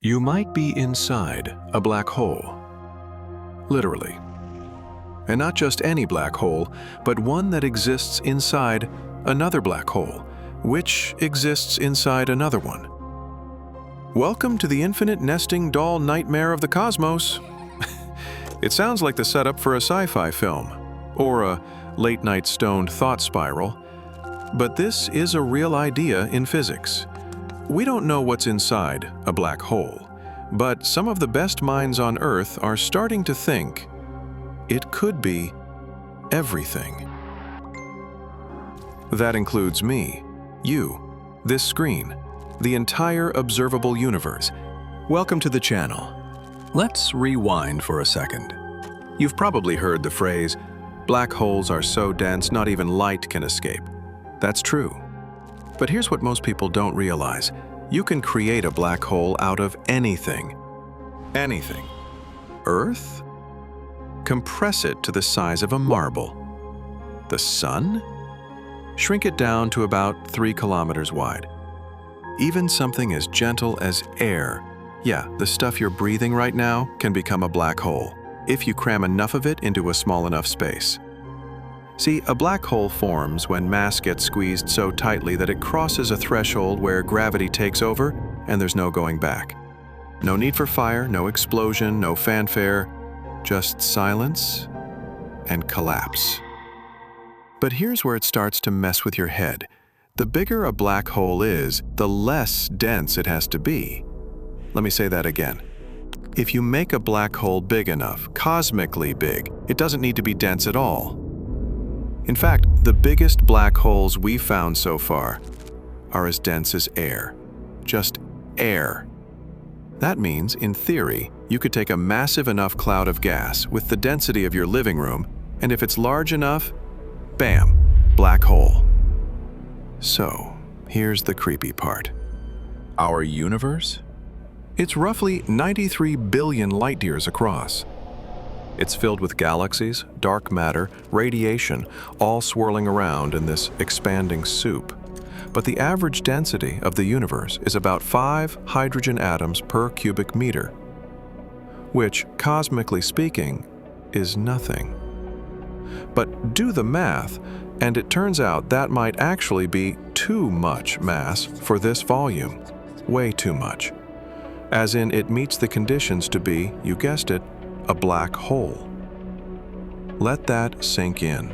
You might be inside a black hole. Literally. And not just any black hole, but one that exists inside another black hole, which exists inside another one. Welcome to the infinite nesting doll nightmare of the cosmos. It sounds like the setup for a sci-fi film, or a late-night stoned thought spiral, but this is a real idea in physics. We don't know what's inside a black hole, but some of the best minds on Earth are starting to think it could be everything. That includes me, you, this screen, the entire observable universe. Welcome to the channel. Let's rewind for a second. You've probably heard the phrase, black holes are so dense not even light can escape. That's true. But here's what most people don't realize. You can create a black hole out of anything. Anything. Earth? Compress it to the size of a marble. The sun? Shrink it down to about 3 kilometers wide. Even something as gentle as air, yeah, the stuff you're breathing right now, can become a black hole, if you cram enough of it into a small enough space. See, a black hole forms when mass gets squeezed so tightly that it crosses a threshold where gravity takes over and there's no going back. No need for fire, no explosion, no fanfare, just silence and collapse. But here's where it starts to mess with your head. The bigger a black hole is, the less dense it has to be. Let me say that again. If you make a black hole big enough, cosmically big, it doesn't need to be dense at all. In fact, the biggest black holes we've found so far are as dense as air. Just air. That means, in theory, you could take a massive enough cloud of gas with the density of your living room, and if it's large enough, bam, black hole. So, here's the creepy part. Our universe? It's roughly 93 billion light years across. It's filled with galaxies, dark matter, radiation, all swirling around in this expanding soup. But the average density of the universe is about 5 hydrogen atoms per cubic meter, which, cosmically speaking, is nothing. But do the math, and it turns out that might actually be too much mass for this volume. Way too much. As in, it meets the conditions to be, you guessed it, a black hole. Let that sink in.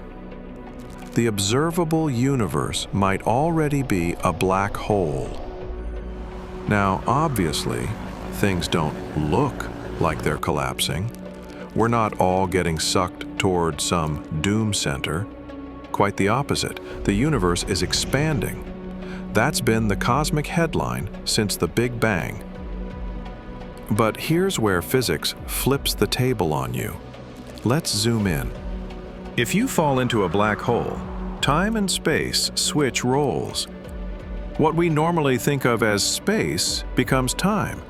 The observable universe might already be a black hole. Now, obviously, things don't look like they're collapsing. We're not all getting sucked toward some doom center. Quite the opposite. The universe is expanding. That's been the cosmic headline since the Big Bang. But here's where physics flips the table on you. Let's zoom in. If you fall into a black hole, time and space switch roles. What we normally think of as space becomes time,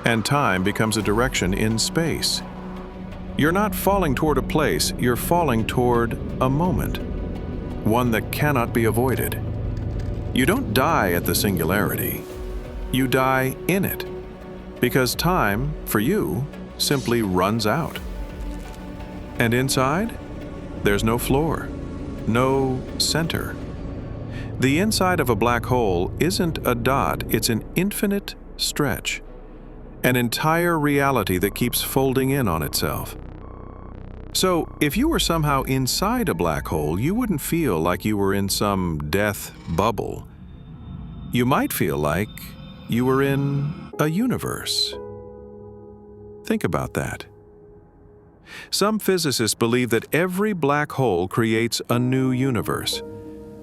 and time becomes a direction in space. You're not falling toward a place, you're falling toward a moment, one that cannot be avoided. You don't die at the singularity, you die in it. Because time, for you, simply runs out. And inside, there's no floor, no center. The inside of a black hole isn't a dot, it's an infinite stretch. An entire reality that keeps folding in on itself. So, if you were somehow inside a black hole, you wouldn't feel like you were in some death bubble. You might feel like you were in a universe. Think about that. Some physicists believe that every black hole creates a new universe.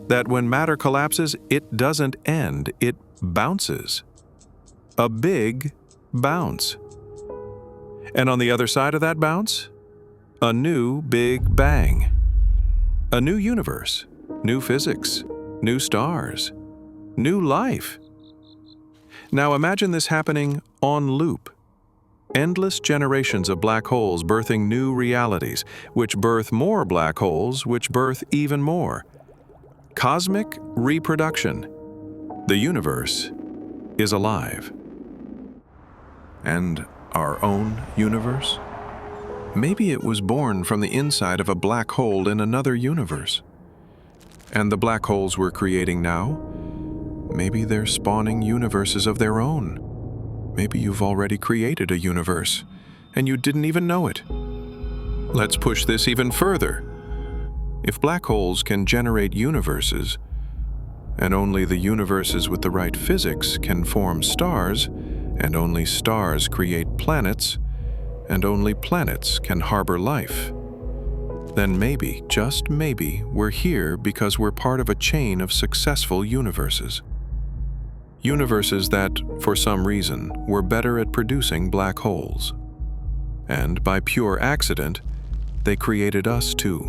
That when matter collapses, it doesn't end, it bounces. A big bounce. And on the other side of that bounce, a new Big Bang. A new universe, new physics, new stars, new life. Now imagine this happening on loop. Endless generations of black holes birthing new realities, which birth more black holes, which birth even more. Cosmic reproduction. The universe is alive. And our own universe? Maybe it was born from the inside of a black hole in another universe. And the black holes we're creating now? Maybe they're spawning universes of their own. Maybe you've already created a universe, and you didn't even know it. Let's push this even further. If black holes can generate universes, and only the universes with the right physics can form stars, and only stars create planets, and only planets can harbor life, then maybe, just maybe, we're here because we're part of a chain of successful universes. Universes that, for some reason, were better at producing black holes. And by pure accident, they created us too.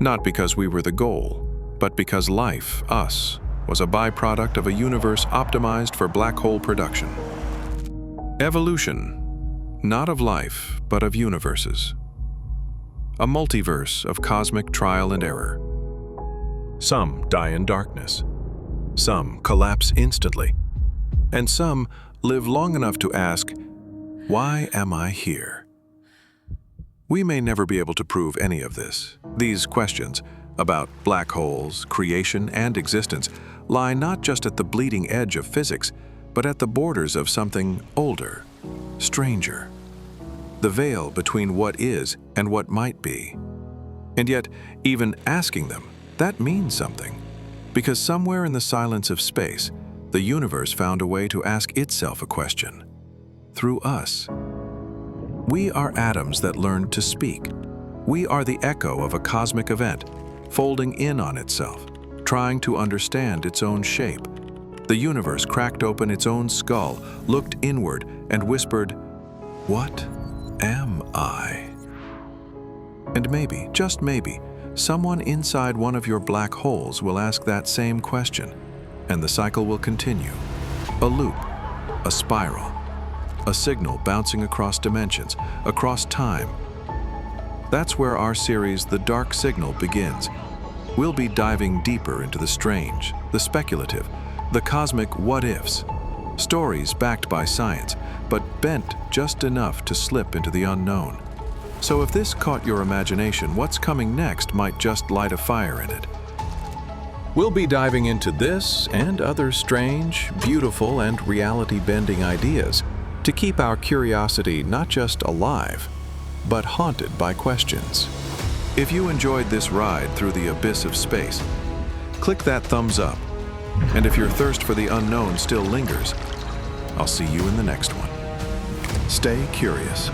Not because we were the goal, but because life, us, was a byproduct of a universe optimized for black hole production. Evolution, not of life, but of universes. A multiverse of cosmic trial and error. Some die in darkness. Some collapse instantly. And some live long enough to ask, why am I here? We may never be able to prove any of this. These questions about black holes, creation, and existence lie not just at the bleeding edge of physics, but at the borders of something older, stranger. The veil between what is and what might be. And yet, even asking them, that means something. Because somewhere in the silence of space, the universe found a way to ask itself a question. Through us. We are atoms that learned to speak. We are the echo of a cosmic event, folding in on itself, trying to understand its own shape. The universe cracked open its own skull, looked inward, and whispered, "What am I?" And maybe, just maybe, someone inside one of your black holes will ask that same question, and the cycle will continue. A loop, a spiral, a signal bouncing across dimensions, across time. That's where our series, The Dark Signal, begins. We'll be diving deeper into the strange, the speculative, the cosmic what-ifs. Stories backed by science, but bent just enough to slip into the unknown. So if this caught your imagination, what's coming next might just light a fire in it. We'll be diving into this and other strange, beautiful, and reality-bending ideas to keep our curiosity not just alive, but haunted by questions. If you enjoyed this ride through the abyss of space, click that thumbs up. And if your thirst for the unknown still lingers, I'll see you in the next one. Stay curious.